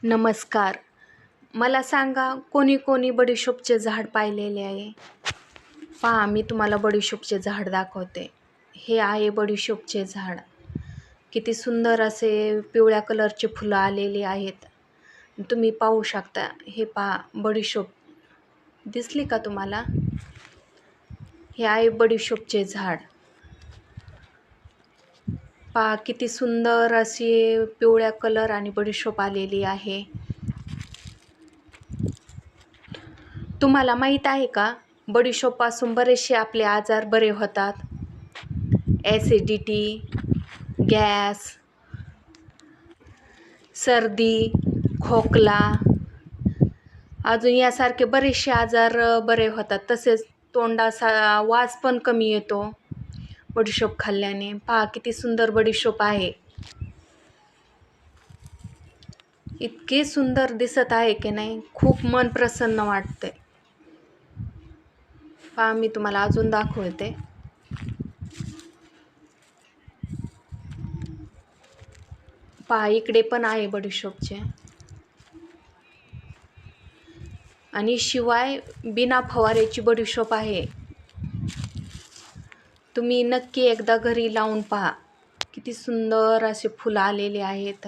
नमस्कार. मला सांगा कोणी कोणी बडीशोपचे झाड पाहिलेले आहे? पहा, मी तुम्हाला बडीशोपचे झाड दाखवते. हे आहे बडीशोपचे झाड. किती सुंदर असे पिवळ्या कलरचे फुलं आलेली आहेत. तुम्ही पाहू शकता. हे पहा, बडीशोप दिसली का तुम्हाला? हे आहे बडीशोपचे झाड. पहा, किती सुंदर अशी पिवळ्या कलर आणि बडीशोप आलेली आहे. तुम्हाला माहीत आहे का, बडीशोपपासून बरेचसे आपले आजार बरे होतात. ॲसिडिटी, गॅस, सर्दी, खोकला, अजून यासारखे बरेचसे आजार बरे होतात. तसेच तोंडाचा वास पण कमी येतो बडीशोप खाल्ल्याने. पहा, किती सुंदर बडीशोप आहे. इतके सुंदर दिसत आहे की नाही, खूप मन प्रसन्न वाटते. पहा, मी तुम्हाला अजून दाखवते. पहा, इकडे पण आहे बडीशोपचे. आणि शिवाय बिना फवाऱ्याची बडीशोप आहे. तुम्ही नक्की एकदा घरी लावून पहा. किती सुंदर असे फुलं आलेले आहेत.